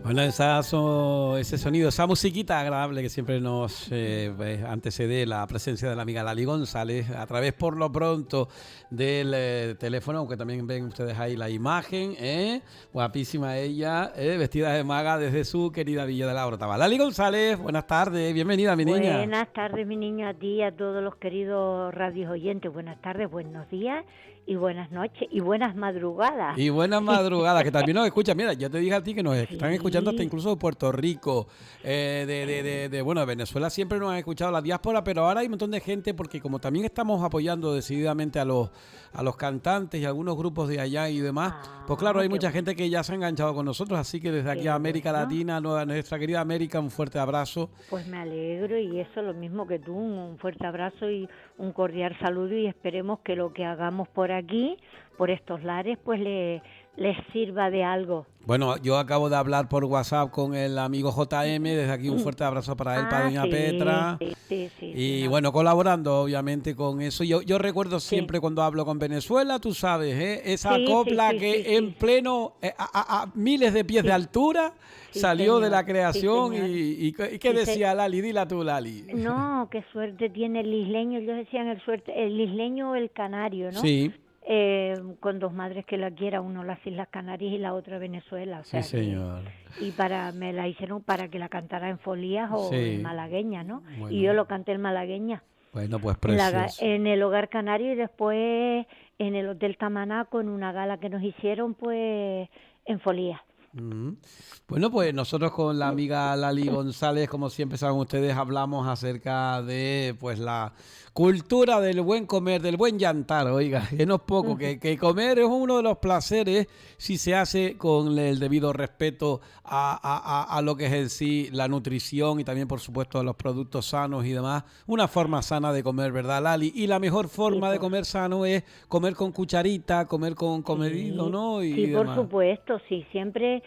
Bueno, ese sonido, esa musiquita agradable que siempre nos antecede la presencia de la amiga Lali González a través, por lo pronto, del teléfono, aunque también ven ustedes ahí la imagen, guapísima ella, vestida de maga desde su querida Villa de la Orotava. Lali González, buenas tardes, bienvenida, mi niña. Buenas tardes, mi niño, a ti y a todos los queridos radios oyentes. Buenas tardes, buenos días y buenas noches y buenas madrugadas. Y buenas madrugadas, que también nos escuchan. Mira, yo te dije a ti que nos están escuchando hasta Sí. incluso de Puerto Rico, bueno, de Venezuela siempre nos han escuchado la diáspora, pero ahora hay un montón de gente porque como también estamos apoyando decididamente a los cantantes y algunos grupos de allá y demás, pues claro, hay mucha gente que ya se ha enganchado con nosotros, así que desde aquí a América Latina, nuestra querida América, un fuerte abrazo. Pues me alegro y eso lo mismo que tú, un fuerte abrazo y un cordial saludo y esperemos que lo que hagamos por aquí, por estos lares, pues les sirva de algo. Bueno, yo acabo de hablar por WhatsApp con el amigo JM, desde aquí un fuerte abrazo para él, para doña Petra. Sí, y bueno, colaborando obviamente con eso. Yo recuerdo siempre cuando hablo con Venezuela, tú sabes, esa copla que en pleno, a miles de pies de altura, salió señor, de la creación y ¿qué decía Lali? Dila tú, Lali. No, qué suerte tiene el isleño, ellos decían el isleño o el canario, ¿no? Sí. Con dos madres que la quiera, uno las Islas Canarias y la otra Venezuela. O sea, sí, señor. Y me la hicieron para que la cantara en folías o en malagueña, ¿no? Bueno. Y yo lo canté en malagueña. Bueno, pues precioso. En el Hogar Canario y después en el Hotel Tamaná con una gala que nos hicieron pues en folías. Bueno, pues nosotros con la amiga Lali González, como siempre saben ustedes, hablamos acerca de pues la cultura del buen comer, del buen llantar, oiga, que no es poco, que comer es uno de los placeres si se hace con el debido respeto a lo que es en sí la nutrición y también por supuesto a los productos sanos y demás, una forma sana de comer, ¿verdad, Lali? Y la mejor forma de comer sano es comer con cucharita, comer con comedido, ¿no? Y sí, por demás. supuesto, sí, siempre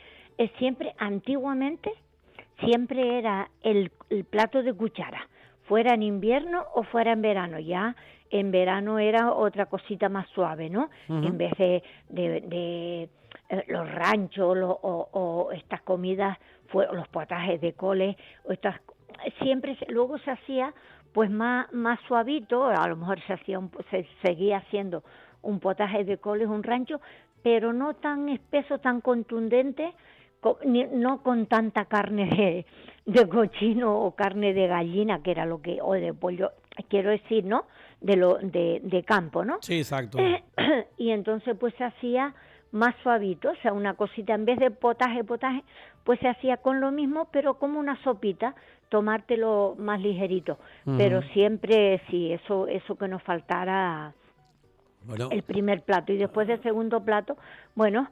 antiguamente, siempre era el plato de cuchara, fuera en invierno o fuera en verano. Ya en verano era otra cosita más suave, ¿no? En vez de los ranchos o estas comidas, los potajes de coles, siempre luego se hacía pues más suavito, a lo mejor se seguía haciendo un potaje de coles, un rancho, pero no tan espeso, tan contundente, no con tanta carne de cochino o carne de gallina, que era lo que, o de pollo, quiero decir, ¿no? De campo, ¿no? Sí, exacto. Y entonces pues se hacía más suavito, o sea, una cosita, en vez de potaje, pues se hacía con lo mismo, pero como una sopita, tomártelo más ligerito. Pero siempre, sí, eso que nos faltara... Bueno. El primer plato y después del segundo plato, bueno,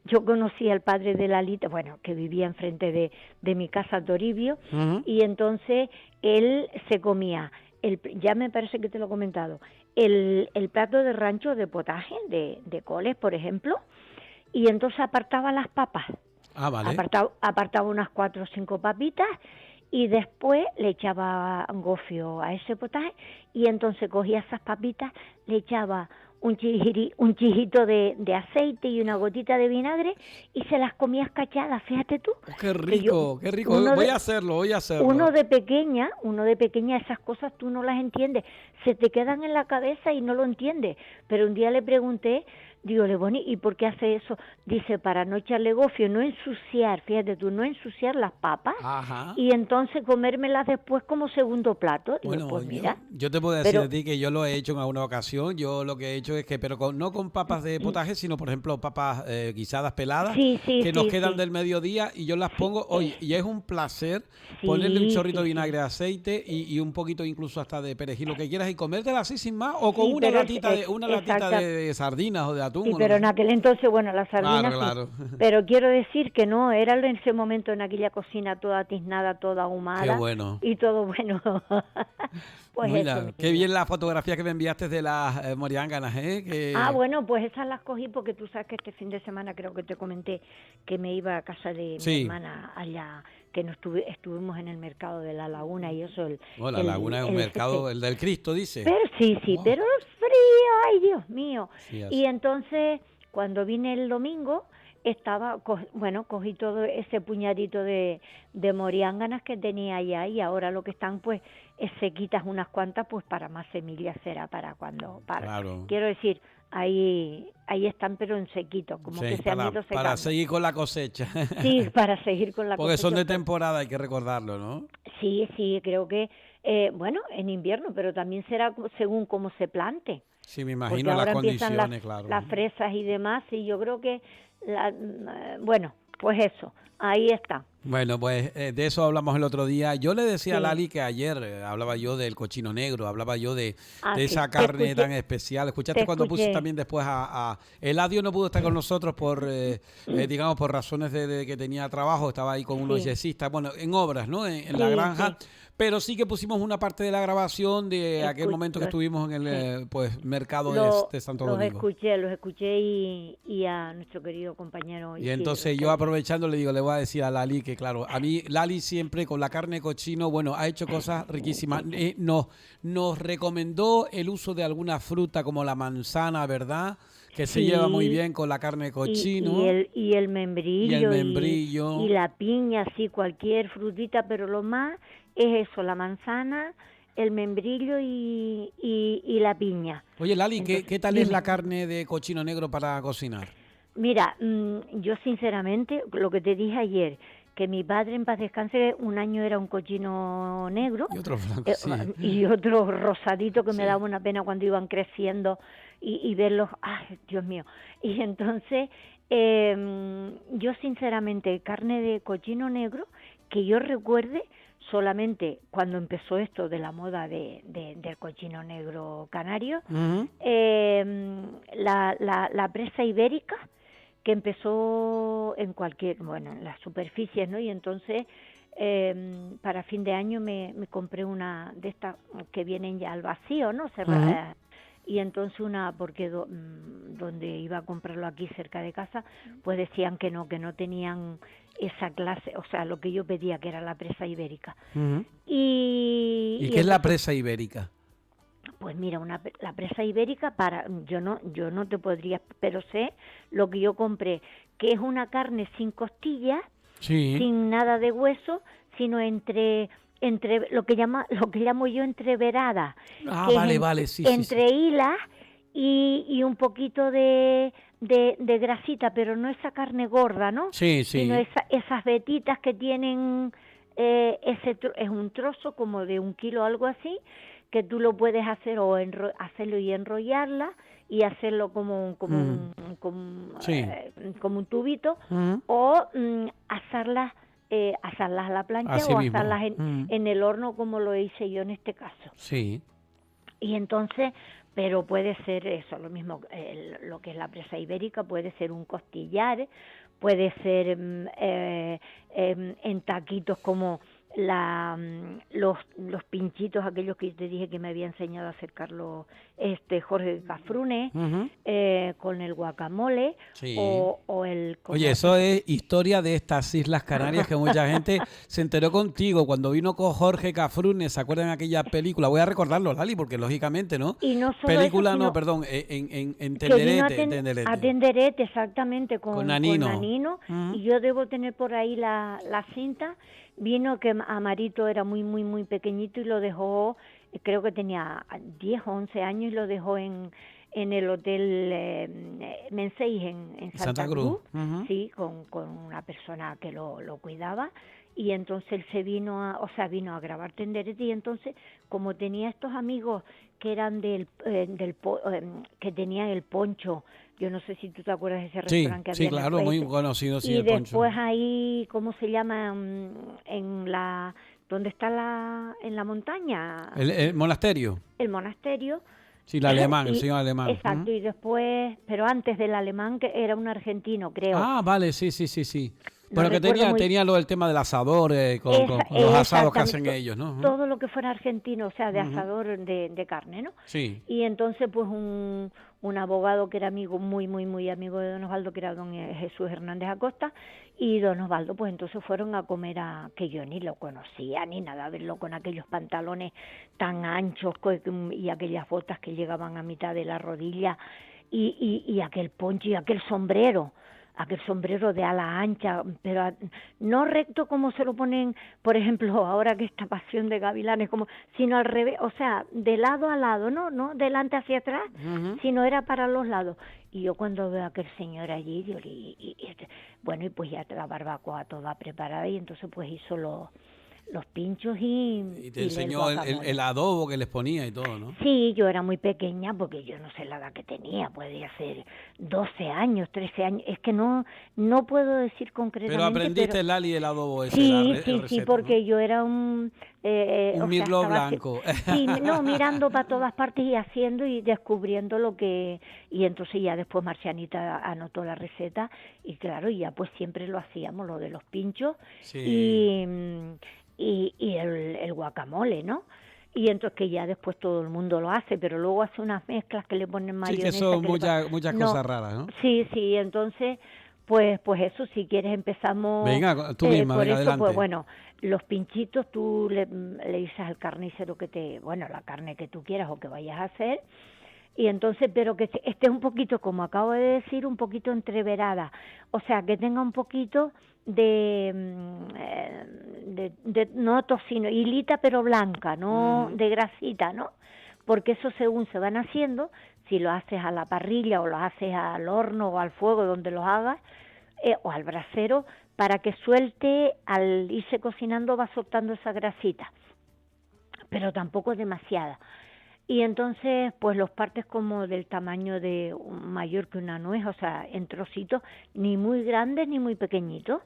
yo conocí al padre de Lalita, bueno, que vivía enfrente de mi casa, Toribio, y entonces él se comía, ya me parece que te lo he comentado, el plato de rancho de potaje, de coles, por ejemplo, y entonces apartaba las papas. Vale. Apartaba unas 4 o 5 papitas y después le echaba gofio a ese potaje y entonces cogía esas papitas, le echaba un chijito de aceite y una gotita de vinagre y se las comía escachadas, fíjate tú. Oh, qué rico, qué rico. Voy a hacerlo. Uno de pequeña, esas cosas tú no las entiendes, se te quedan en la cabeza y no lo entiendes. Pero un día le pregunté, digo, Leboni, ¿y por qué hace eso? Dice, para no echarle gofio, no ensuciar, fíjate tú, no ensuciar las papas. Ajá. Y entonces comérmelas después como segundo plato. Digo, bueno, pues mira. Yo te puedo decir a ti que yo lo he hecho en alguna ocasión. Yo lo que he hecho es que, pero no con papas de potaje, sino por ejemplo papas guisadas peladas, que nos quedan del mediodía y yo las pongo, oye, y es un placer ponerle un chorrito de vinagre, aceite y un poquito incluso hasta de perejil, lo que quieras, y comértela así sin más, o con una latita de sardinas o de atún. Sí, pero en aquel entonces, bueno, las sardinas claro. Pero quiero decir que no, era en ese momento en aquella cocina toda tiznada, toda ahumada. Qué bueno. Y todo bueno. Pues mira, eso, qué bien la fotografía que me enviaste de las moriánganas, bueno, pues esas las cogí porque tú sabes que este fin de semana creo que te comenté que me iba a casa de mi hermana allá, que estuvimos en el mercado de la Laguna y eso. La Laguna es un mercado, el del Cristo, dice. Pero sí, pero el frío, ay Dios mío. Sí, y entonces, cuando vine el domingo, cogí todo ese puñadito de moriánganas que tenía allá y ahora lo que están pues es sequitas unas cuantas pues para más semillas será Claro. quiero decir, ahí están pero en sequito, como que Sí, se han ido para secando. seguir con la cosecha. Sí, para seguir con la Porque son cosecha. de temporada, hay que recordarlo, ¿no? Sí, creo que, en invierno, pero también será según cómo se plante, Sí, me porque imagino las ahora empiezan condiciones, claro. las fresas y demás, y yo creo que, bueno, pues eso, ahí está. Bueno, pues de eso hablamos el otro día. Yo le decía a Sí, Lali que ayer hablaba yo del cochino negro, hablaba yo de sí, esa carne tan especial. te ¿Escuchaste cuando puse escuché, también después a Eladio no pudo estar con nosotros por, digamos, por razones de que tenía trabajo, estaba ahí con unos sí, yesistas, bueno, en obras, ¿no? En la sí, granja. Pero sí que pusimos una parte de la grabación de aquel momento que los, estuvimos en el sí. pues mercado Lo, de Santo Domingo. los escuché y a nuestro querido compañero, y Y sí, entonces yo aprovechando le digo, le voy a decir a Lali que claro, a mí Lali siempre con la carne de cochino, bueno, ha hecho cosas riquísimas. Nos recomendó el uso de alguna fruta como la manzana, ¿verdad? Que se lleva muy sí, bien con la carne de cochino y el y el membrillo y membrillo. la piña, sí, cualquier frutita, pero lo más es eso, la manzana, el membrillo y la piña. Oye, Lali, Entonces, ¿qué tal es dime. la carne de cochino negro para cocinar? Mira, yo sinceramente, lo que te dije ayer, que mi padre en paz descanse, un año era un cochino negro Y otro blanco, sí. y otro rosadito que me Sí. daba una pena cuando iban creciendo y verlos, ay, Dios mío. Y entonces, yo sinceramente, carne de cochino negro, que yo recuerde, solamente cuando empezó esto de la moda del cochino negro canario, Ujú. la presa ibérica, que empezó en en las superficies, ¿no? Y entonces, para fin de año me compré una de estas que vienen ya al vacío, ¿no? Ujú. Y entonces porque donde iba a comprarlo aquí cerca de casa, pues decían que no tenían esa clase, o sea, lo que yo pedía, que era la presa ibérica. Ujú. ¿Y Y qué es la entonces, presa ibérica? pues mira, la presa ibérica yo no te podría, pero sé lo que yo compré, que es una carne sin costillas, Sí. sin nada de hueso, sino entre lo que llamo yo entreverada, Ah, que es vale, vale, sí, sí, sí. entre hilas y un poquito de grasita, pero no esa carne gorda, ¿no? Sí, Sino sí. esas vetitas que tienen, es un trozo como de 1 kilo, algo así, que tú lo puedes hacer hacerlo y enrollarla y hacerlo Mm, sí. como un tubito, Ujú. o asarlas a la plancha Así o mismo. asarlas Mm, en el horno, como lo hice yo en este caso. sí. Y entonces, pero puede ser eso, lo mismo, lo que es la presa ibérica, puede ser un costillar, puede ser en taquitos como los pinchitos, aquellos que te dije que me había enseñado a hacer Jorge Cafrune, Ujú. con el guacamole, Sí. o el, Oye, como eso es historia de estas Islas Canarias que mucha gente se enteró contigo cuando vino con Jorge Cafrune. ¿Se acuerdan de aquella película? Voy a recordarlo, Lali, porque lógicamente, ¿no? y no solo eso, Película, no, sino perdón, en que vino Tenderete, en a Tenderete, Tenderete exactamente con con Nanino. Nanino, Ujú. y yo debo tener por ahí la cinta. Vino que Amarito era muy, muy, muy pequeñito y lo dejó, creo que tenía 10 o 11 años, y lo dejó en el hotel Menseis en Santa Santa Cruz. Cruz, Ujú. sí, con una persona que lo cuidaba. Y entonces él vino a grabar Tenderete, y entonces, como tenía estos amigos que eran que tenían el Poncho, yo no sé si tú te acuerdas de ese Sí, restaurante que sí, había en el claro, muy conocido, sí, y el Poncho. después ahí, ¿cómo se llama? ¿Dónde está en la montaña? El monasterio. El monasterio. Sí, el alemán, el Y señor alemán. Ujú. exacto, y después, pero antes del alemán, que era un argentino, creo. Ah, vale, sí, sí, sí, sí. No Pero que recuerdo muy. tenía lo del tema del asador, con los asados que Exactamente, hacen ellos, ¿no? Ujú. todo lo que fuera argentino, o sea, de Ujú. asador de carne, ¿no? Sí. Y entonces, pues, un abogado que era amigo, muy, muy, muy amigo de don Osvaldo, que era don Jesús Hernández Acosta, y don Osvaldo, pues entonces fueron a comer que yo ni lo conocía, ni nada, verlo con aquellos pantalones tan anchos y aquellas botas que llegaban a mitad de la rodilla, y aquel poncho y aquel sombrero. aquel sombrero de ala ancha, pero no recto como se lo ponen, por ejemplo, ahora que esta Pasión de Gavilanes, como, sino al revés, o sea, de lado a lado, no delante hacia atrás, sino era para los lados. Y yo cuando veo a aquel señor allí, digo, bueno, y pues ya la barbacoa toda preparada, y entonces pues hizo los pinchos Y te enseñó el adobo que les ponía y todo, ¿no? Sí, yo era muy pequeña porque yo no sé la edad que tenía, podía ser 12 años, 13 años, es que no puedo decir concretamente. Pero aprendiste, Lali, el adobo ese, sí, porque ¿no? Yo era un mirlo blanco. Sí, no, mirando para todas partes y haciendo y descubriendo lo que... Y entonces ya después Marcianita anotó la receta y claro, ya pues siempre lo hacíamos, lo de los pinchos y el guacamole, ¿no? Y entonces que ya después todo el mundo lo hace, pero luego hace unas mezclas que le ponen mayonesa. Sí, que son muchas cosas raras, ¿no? Sí, entonces, pues eso, si quieres empezamos... Venga, tú misma, por venga, eso, adelante. pues bueno, los pinchitos tú le dices al carnicero la carne que tú quieras o que vayas a hacer, y entonces, pero que esté un poquito, como acabo de decir, un poquito entreverada, o sea, que tenga un poquito de no tocino, hilita pero blanca, no de grasita, ¿no? Porque eso según se van haciendo, si lo haces a la parrilla o lo haces al horno o al fuego donde lo hagas, o al brasero, para que suelte, al irse cocinando va soltando esa grasita, pero tampoco demasiada. Y entonces, pues los partes como del tamaño de mayor que una nuez, o sea, en trocitos, ni muy grandes ni muy pequeñitos.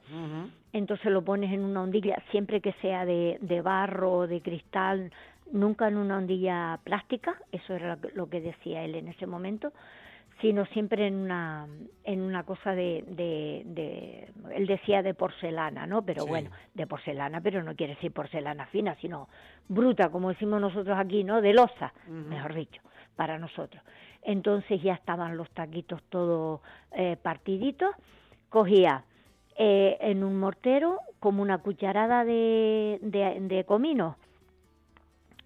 Entonces lo pones en una ondilla, siempre que sea de barro o de cristal, nunca en una ondilla plástica, eso era lo que decía él en ese momento, sino siempre en una cosa él decía de porcelana, ¿no? Pero bueno, de porcelana, pero no quiere decir porcelana fina, sino bruta, como decimos nosotros aquí, ¿no? De loza, mejor dicho, para nosotros. Entonces ya estaban los taquitos todos partiditos, cogía en un mortero como una cucharada de comino,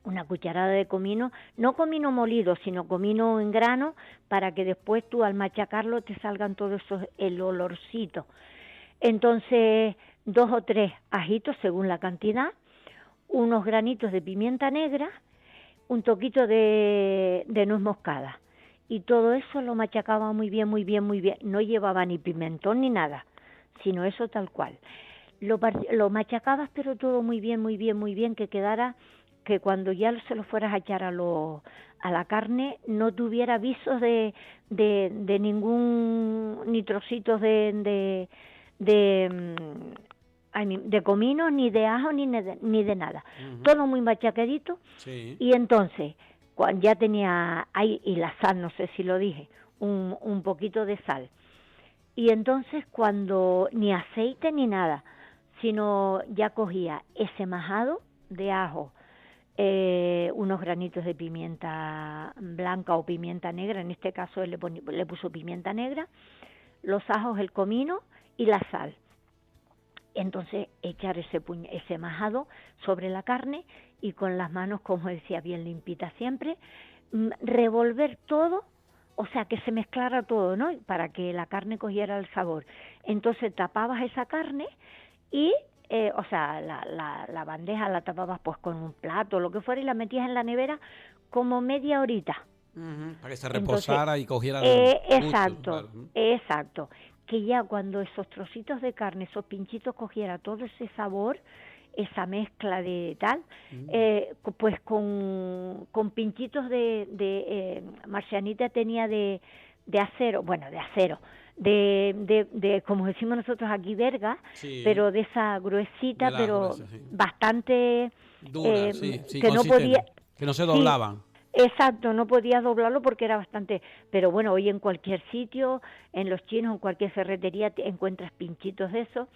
una cucharada de comino, no comino molido, sino comino en grano, para que después tú al machacarlo te salgan todos esos, el olorcito. Entonces, 2 o 3 ajitos según la cantidad, unos granitos de pimienta negra, un toquito de nuez moscada. Y todo eso lo machacaba muy bien. No llevaba ni pimentón ni nada, sino eso tal cual. Lo machacabas, pero todo muy bien, que quedara, que cuando ya se lo fueras a echar a la carne no tuviera visos de ningún, ni trocitos de comino, ni de ajo, ni de nada. Todo muy machacadito. Sí. Y entonces, cuando ya tenía ahí, y la sal, no sé si lo dije, un poquito de sal. Y entonces cuando, ni aceite ni nada, sino ya cogía ese majado de ajo, unos granitos de pimienta blanca o pimienta negra, en este caso él le puso pimienta negra, los ajos, el comino y la sal. Entonces echar ese majado sobre la carne y con las manos, como decía, bien limpitas siempre, revolver todo, o sea, que se mezclara todo, ¿no? Para que la carne cogiera el sabor. Entonces tapabas esa carne y o sea, la bandeja la tapabas pues con un plato, lo que fuera, y la metías en la nevera como media horita. Para que se reposara. Entonces, y cogiera exacto. Que ya cuando esos trocitos de carne, esos pinchitos, cogiera todo ese sabor, esa mezcla de tal, pues con pinchitos Marcianita tenía de acero, de como decimos nosotros aquí, verga, pero de esa gruesita, pero gruesa, bastante dura, que no podía, que no se doblaban. Exacto, no podía doblarlo porque era bastante, pero bueno, hoy en cualquier sitio, en los chinos, en cualquier ferretería te encuentras pinchitos de eso.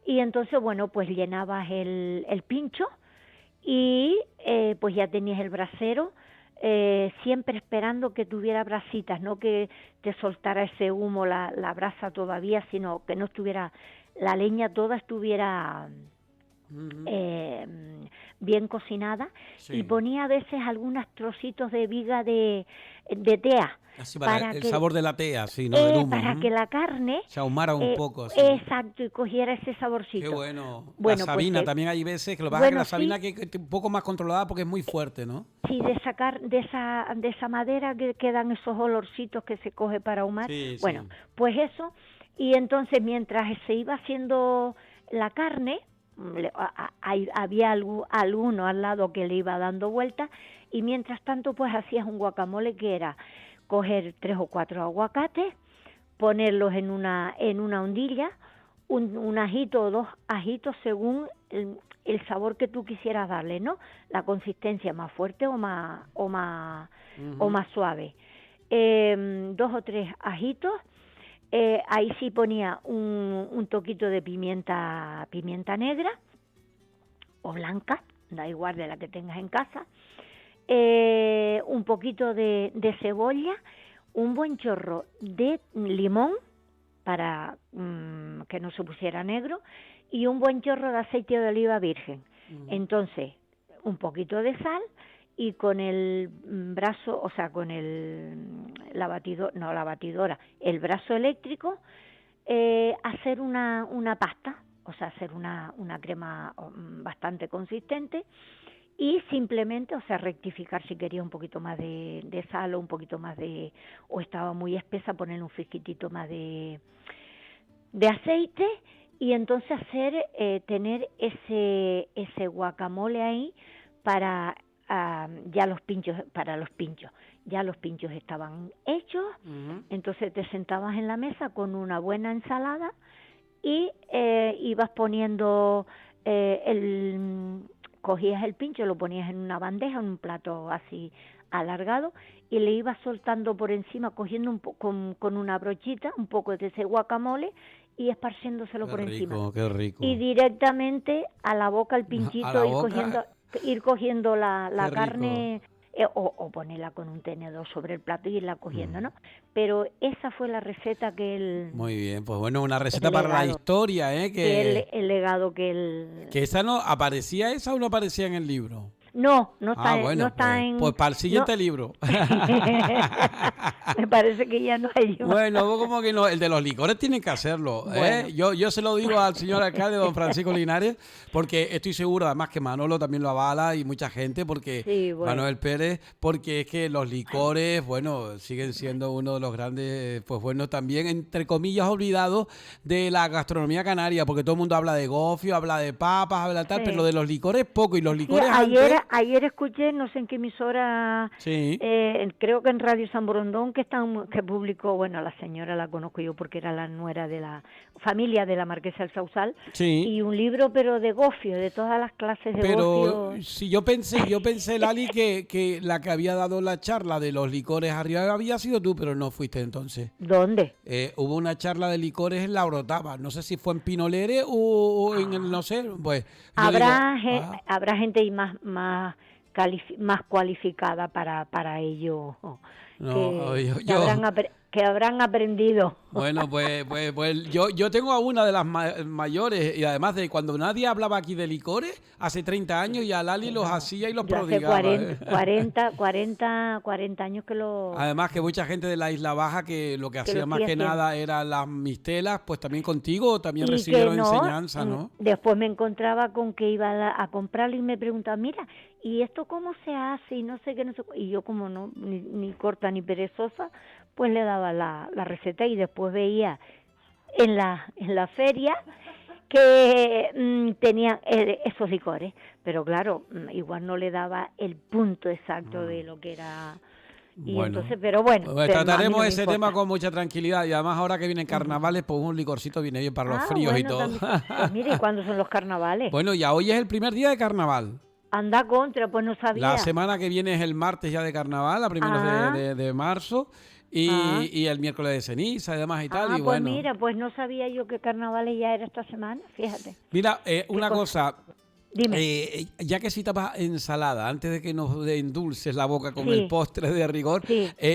Y entonces, bueno, pues llenabas el pincho y pues ya tenías el brasero, siempre esperando que tuviera brasitas, no que te soltara ese humo la brasa todavía, sino que no estuviera, la leña toda estuviera bien cocinada, Sí. y ponía a veces algunos trocitos de viga de tea, Así para el que, sabor de la tea, sí, ¿no? Del humo. para que la carne, Se ahumara un poco, así. exacto, y cogiera ese Qué saborcito. bueno. La Bueno, pues sabina también hay veces que lo que pasa es que bueno, la sabina sí, que un poco más controlada porque es muy fuerte, ¿no? sí, de sacar de esa madera que quedan esos olorcitos que se coge para ahumar. Sí, Bueno, sí. pues eso, y entonces mientras se iba haciendo la carne, había alguno al lado que le iba dando vueltas, y mientras tanto pues hacías un guacamole que era coger 3 o 4 aguacates, ponerlos en una ondilla, un ajito o 2 ajitos según el sabor que tú quisieras darle, ¿no? La consistencia más fuerte o más suave. 2 o 3 ajitos. Ahí sí ponía un toquito de pimienta negra o blanca, da igual de la que tengas en casa. Un poquito de cebolla, un buen chorro de limón para que no se pusiera negro, y un buen chorro de aceite de oliva virgen. Entonces, un poquito de sal, y con el brazo, o sea, con la batidora, el brazo eléctrico, hacer una pasta, o sea, hacer una crema bastante consistente, y simplemente, o sea, rectificar si quería un poquito más de sal o un poquito más o estaba muy espesa, poner un fisquitito más de aceite, y entonces tener ese guacamole ahí para ya los pinchos estaban hechos. Entonces te sentabas en la mesa con una buena ensalada y ibas poniendo cogías el pincho, lo ponías en una bandeja, en un plato así alargado, y le ibas soltando por encima, cogiendo con una brochita un poco de ese guacamole y esparciéndoselo por encima. Qué rico. Y directamente a la boca el pinchito, ir cogiendo la carne, o ponerla con un tenedor sobre el plato y irla cogiendo, ¿no? Pero esa fue la receta que él... Muy bien, pues bueno, una receta para la historia, ¿eh? El legado que él... Que esa no, ¿aparecía esa o no aparecía en el libro? No está, bueno, no está en... Pues para el siguiente libro. Me parece que ya no hay. Bueno, como que no, el de los licores tienen que hacerlo. Bueno. Yo se lo digo al señor alcalde, don Francisco Linares, porque estoy seguro, además que Manolo también lo avala y mucha gente, porque sí, bueno. Manuel Pérez, porque es que los licores, bueno, siguen siendo uno de los grandes, pues bueno, también, entre comillas, olvidados de la gastronomía canaria, porque todo el mundo habla de gofio, habla de papas, habla de tal, pero lo de los licores poco, y los licores ayer escuché, no sé en qué emisora, creo que en Radio San Borondón, que publicó, bueno, la señora la conozco yo porque era la nuera de la familia de la Marquesa del Sausal, y un libro pero de gofio, de todas las clases de gofio. Pero si yo pensé, Lali, que la que había dado la charla de los licores arriba había sido tú, pero no fuiste entonces. ¿Dónde? Hubo una charla de licores en La Orotava, no sé si fue en Pinolere o en el, no sé, pues. Habrá gente y más cualificada para ello, que habrán aprendido. Bueno, pues yo tengo a una de las mayores, y además de cuando nadie hablaba aquí de licores, hace 30 años, y a Lali los hacía y los prodigaba. Hace 40 años que lo... Además que mucha gente de la Isla Baja que lo que hacía más que nada eran las mistelas, pues también contigo también recibieron enseñanza, ¿no? Después me encontraba con que iba a comprarlo y me preguntaba, mira, ¿y esto cómo se hace? Y no sé qué, no sé. Y yo, como no, ni corta ni perezosa, pues le daba la receta, y después veía en la feria que tenían esos licores, pero claro, igual no le daba el punto exacto de lo que era. Y bueno, entonces, pero trataremos ese tema con mucha tranquilidad, y además ahora que vienen carnavales, pues un licorcito viene bien para los fríos y todo. Pues mire, ¿y cuándo son los carnavales? Bueno, ya hoy es el primer día de carnaval. Anda contra, pues no sabía. La semana que viene es el martes ya de carnaval, a primeros de marzo. Y el miércoles de ceniza y demás y tal. Y pues mira, pues no sabía yo que carnavales ya era esta semana, fíjate. Mira, una cosa. Dime. Ya que citabas ensalada, antes de que nos endulces la boca con el postre de rigor,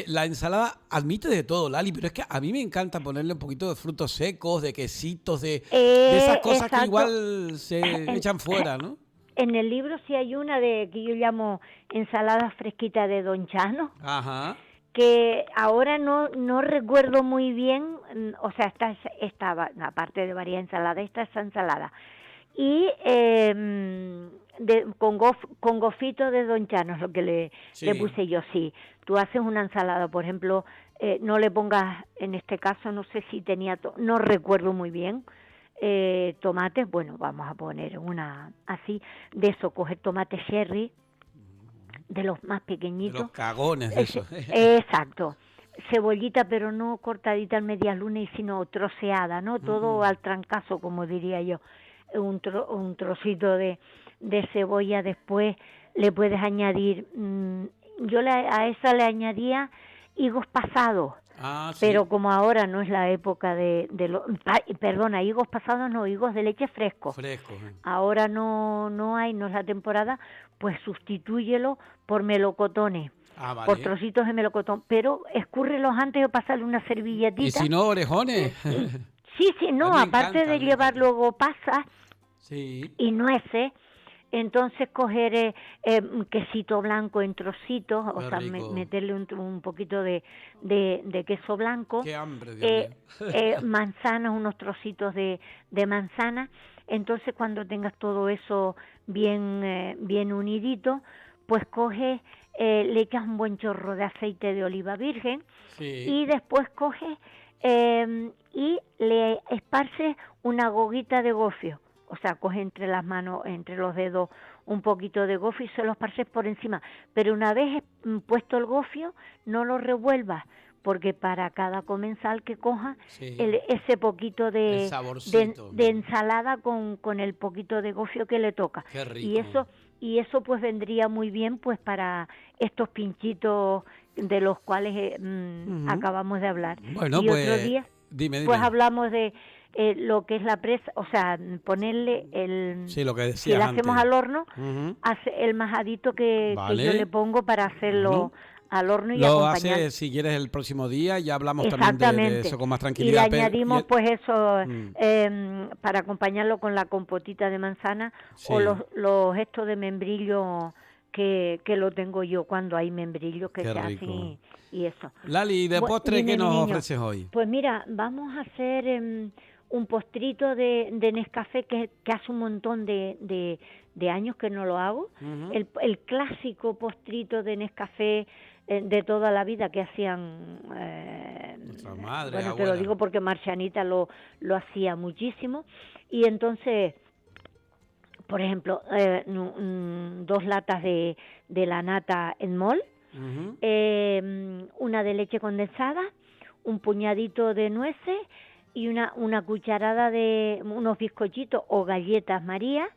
la ensalada admite de todo, Lali, pero es que a mí me encanta ponerle un poquito de frutos secos, de quesitos, de esas cosas que igual se echan fuera, ¿no? En el libro sí hay una de que yo llamo ensalada fresquita de Don Chano, Ajá. que ahora no recuerdo muy bien, o sea, estaba, aparte de varias ensaladas, esa ensalada. Y con gofito de Don Chano es lo que le Sí. puse yo, sí. Tú haces una ensalada, por ejemplo, no le pongas, en este caso, no sé si tenía, no recuerdo muy bien, tomates, bueno, vamos a poner una así, de eso, coger tomate cherry, de los más De pequeñitos. los cagones de eso. Exacto. Cebollita, pero no cortadita en medias lunas, sino troceada, ¿no? Todo al trancazo, como diría yo. Un trocito de cebolla. Después le puedes añadir, yo a esa le añadía higos pasados. Ah, sí. Pero como ahora no es la época perdona, higos pasados no, higos de leche frescos. Fresco. Ahora no hay, no es la temporada, pues sustitúyelo por melocotones, Ah, por vale. trocitos de melocotón, pero escúrrelos antes de pasarle una Y servilletita. si no, orejones. Sí, A no, mí me aparte encanta, a de mí me llevar encanta. luego pasas Sí. y nueces, entonces coger quesito blanco en trocitos, o Qué sea, rico. meterle un poquito de queso blanco, Qué hambre, Dios mío. manzanas, unos trocitos de manzana. Entonces cuando tengas todo eso bien unidito, pues coges, le echas un buen chorro de aceite de oliva virgen Sí. y después coges y le esparces una goguita de gofio. O sea, coge entre las manos, entre los dedos, un poquito de gofio y se lo esparces por encima. Pero una vez puesto el gofio, no lo revuelvas, porque para cada comensal que coja Sí. ese poquito El de saborcito. ensalada con el poquito de gofio que le toca. Qué Y rico. eso pues vendría muy bien pues para estos pinchitos de los cuales acabamos de hablar. Bueno, Y otro pues día dime, pues dime. hablamos de lo que es la presa, o sea, ponerle Sí, lo que si decías la hacemos antes. al horno, Ujú. hace el majadito que yo le Vale. pongo para hacerlo Bueno. al horno y Lo acompañar. haces si quieres el próximo día. Ya hablamos también de eso Exactamente. con más Y le tranquilidad. añadimos pues eso Mm, para acompañarlo con la compotita de manzana o sí, los estos de membrillo que lo tengo yo cuando hay membrillos que qué se hacen rico. y eso. Lali, ¿de postre qué Dime, mi nos niño. ofreces hoy? Pues mira, vamos a hacer un postrito de Nescafé que hace un montón de años que no lo hago. Ujú. El clásico postrito de Nescafé de toda la vida que hacían, Nuestra madre, bueno, te lo abuela. digo porque Marcianita lo hacía muchísimo. Y entonces, por ejemplo, 2 latas de la nata en mol, Ujú. una de leche condensada, un puñadito de nueces y una cucharada de unos bizcochitos o galletas María,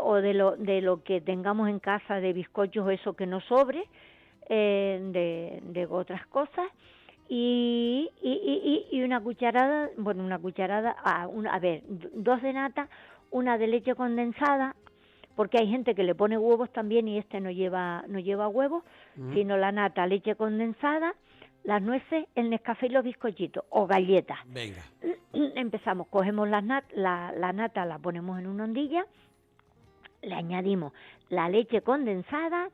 o de lo que tengamos en casa de bizcochos o eso que no sobre, de otras cosas, y una cucharada, bueno, una cucharada, a ver, 2 de nata, una de leche condensada, porque hay gente que le pone huevos también y no lleva huevos, Ujú. sino la nata, leche condensada, las nueces, el Nescafé y los bizcochitos o galletas. Venga. Empezamos, cogemos la nata, la ponemos en una ondilla, le añadimos la leche condensada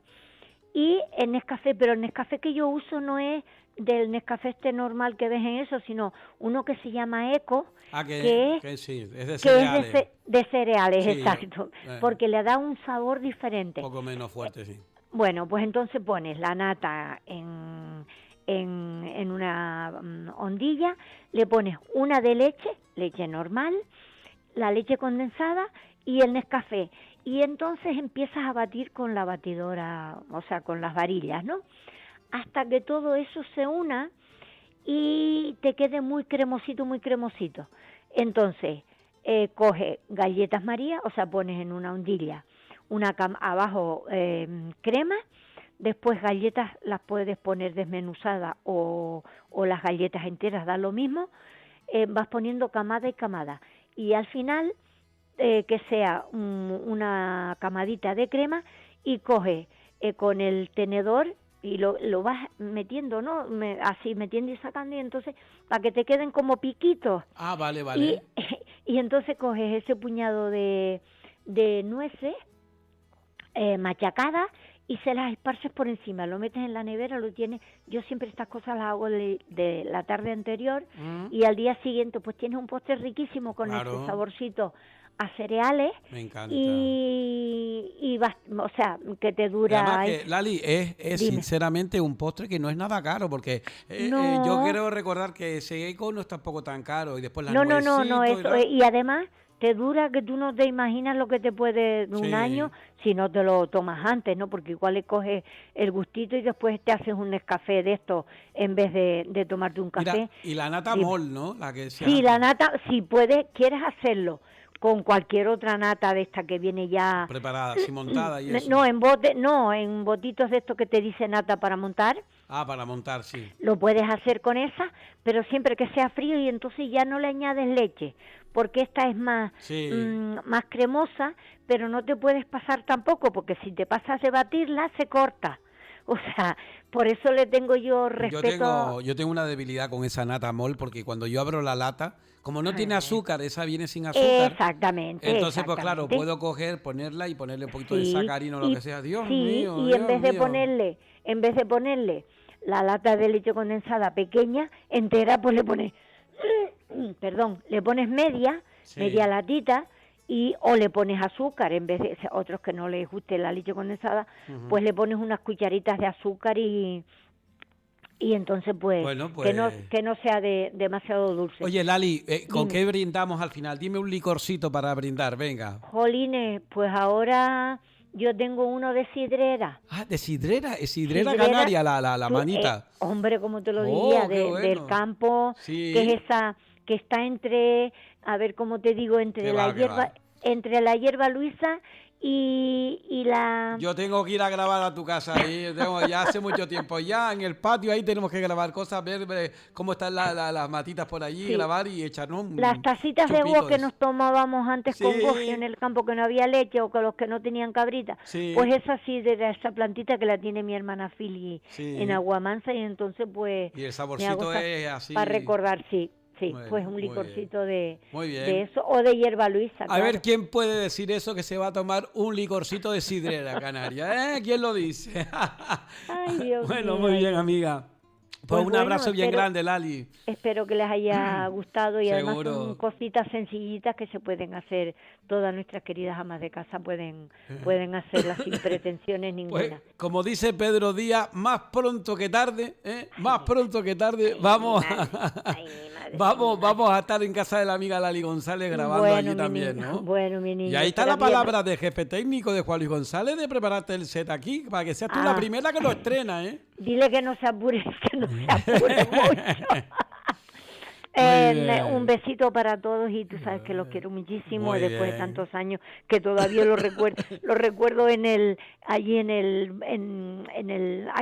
y el Nescafé, pero el Nescafé que yo uso no es del Nescafé normal que ves en eso, sino uno que se llama Eco, Ah, que que sí, es de es cereales. de cereales, Sí, exacto, porque le da un sabor un diferente. poco menos fuerte, sí. Bueno, pues entonces pones la nata en una ondilla, le pones una de leche normal, la leche condensada y el Nescafé. Y entonces empiezas a batir con la batidora, o sea, con las varillas, ¿no? Hasta que todo eso se una y te quede muy cremosito, muy cremosito. Entonces, coge galletas María, o sea, pones en una ondilla, abajo crema, después galletas las puedes poner desmenuzadas o las galletas enteras, da lo mismo, vas poniendo camada y camada. Y al final, que sea una camadita de crema y coge con el tenedor y lo vas metiendo, ¿no? Así metiendo y sacando, y entonces para que te queden como piquitos. Ah, vale, Y, vale. y entonces coges ese puñado de nueces machacadas y se las esparces por encima, lo metes en la nevera, lo tienes. Yo siempre estas cosas las hago de la tarde anterior y al día siguiente pues tienes un postre riquísimo con ese saborcito a cereales. Me encanta. Y o sea, que te dura. Además que, Lali, es sinceramente un postre que no es nada caro, porque yo quiero recordar que ese Eco no es tampoco tan caro, y después las no, eso, y además te dura que tú no te imaginas lo que te puede un año si no te lo tomas antes, ¿no? Porque igual le coges el gustito y después te haces un Nescafé de esto en vez de tomarte un café. Mira, y la nata mol, ¿no? La que la nata, si quieres hacerlo con cualquier otra nata de esta que viene ya preparada, así montada y eso. No, en botitos de estos que te dice nata para montar. Ah, para montar, sí. Lo puedes hacer con esa, pero siempre que sea frío, y entonces ya no le añades leche, porque esta es más cremosa, pero no te puedes pasar tampoco, porque si te pasas de batirla, se corta. O sea, por eso le tengo yo respeto. Yo tengo una debilidad con esa nata mol, porque cuando yo abro la lata, como no tiene azúcar, esa viene sin azúcar. Exactamente. Entonces, pues claro, puedo ponerla y ponerle un poquito de sacarina o lo que sea. Dios mío. Y en vez de ponerle la lata de leche condensada pequeña, entera, pues le pones, le pones media latita, o le pones azúcar, en vez de otros que no les guste la leche condensada, pues le pones unas cucharitas de azúcar y entonces pues, que no sea demasiado dulce. Oye, Lali, ¿con qué brindamos al final? Dime un licorcito para brindar, venga. Jolines, pues ahora yo tengo uno de sidrera. Ah, de sidrera, es sidrera canaria, la manita. Hombre, como te lo diría, del campo, que es esa, que está entre, a ver cómo te digo, entre la hierba luisa y la... Yo tengo que ir a grabar a tu casa ahí, ya hace mucho tiempo, ya en el patio ahí tenemos que grabar cosas, ver cómo están las matitas por allí, grabar y echarnos las tacitas de agua que nos tomábamos antes con gofio en el campo, que no había leche, o con los que no tenían cabrita, pues esa sidra, esa plantita que la tiene mi hermana Fili en Aguamansa, y entonces pues... Y el saborcito es así... Para recordar, pues un licorcito de eso, o de hierba luisa. A ver, ¿quién puede decir eso, que se va a tomar un licorcito de sidrera canaria? ¿Quién lo dice? Ay, Dios mío. Muy bien, amiga. Pues un abrazo bien grande, Lali. Espero que les haya gustado, y además son cositas sencillitas que se pueden hacer. Todas nuestras queridas amas de casa pueden hacerlas sin pretensiones ninguna. Pues, como dice Pedro Díaz, más pronto que tarde, vamos a estar en casa de la amiga Lali González grabando allí también, ¿no? Bueno, mi niño. Y ahí está la palabra del jefe técnico de Juan Luis González de prepararte el set aquí, para que seas tú la primera que lo estrena, ¿eh? Dile que no se apure, mucho. Un besito para todos, y tú sabes que los quiero muchísimo, después de tantos años, que todavía lo recuerdo allí en el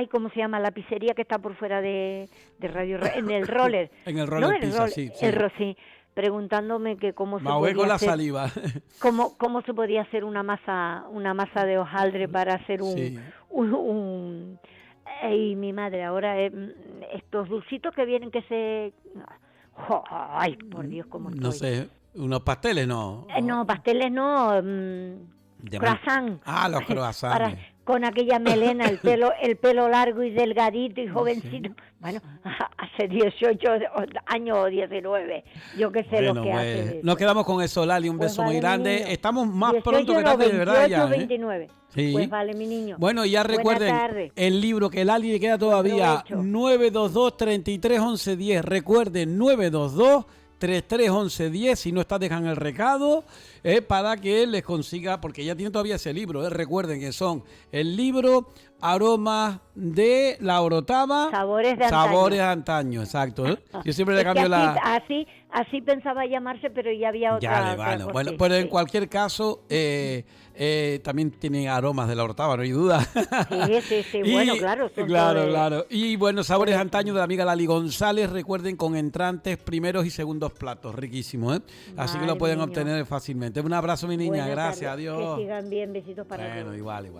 ¿cómo se llama? La pizzería que está por fuera de Radio, en el roller. En el roller pizza, sí. Preguntándome que cómo se podía con la hacer, saliva. cómo se podía hacer una masa de hojaldre para hacer un y mi madre ahora estos dulcitos que vienen que se... Ay, por Dios, cómo estoy. No sé, unos pasteles, ¿no? No, pasteles no, croissant. Los croissants. Con aquella melena, el pelo largo y delgadito y jovencito. Bueno, hace 18 años o 19, yo qué sé lo que hace. Nos quedamos con eso, Lali, un beso muy grande. Niño. Estamos más pronto que tarde, de verdad. 18, 29. Pues vale, mi niño. Bueno, ya recuerden el libro que Lali le queda todavía, 922-331110. Recuerden, 922-331110, si no está, dejan el recado para que les consiga, porque ella tiene todavía ese libro. Recuerden que son el libro Aromas de la Orotava, Sabores de Antaño, exacto. Yo siempre le cambio así pensaba llamarse, pero ya había otra. Bueno, pero en cualquier caso, también tiene aromas de la Orotava, no hay duda. Sí, bueno, claro. Claro. Y bueno, Sabores de Antaño de la amiga Lali González, recuerden, con entrantes, primeros y segundos platos, riquísimo, así que lo pueden obtener fácilmente. Un abrazo, mi niña, gracias, adiós. Que sigan bien, besitos para todos. Bueno, igual.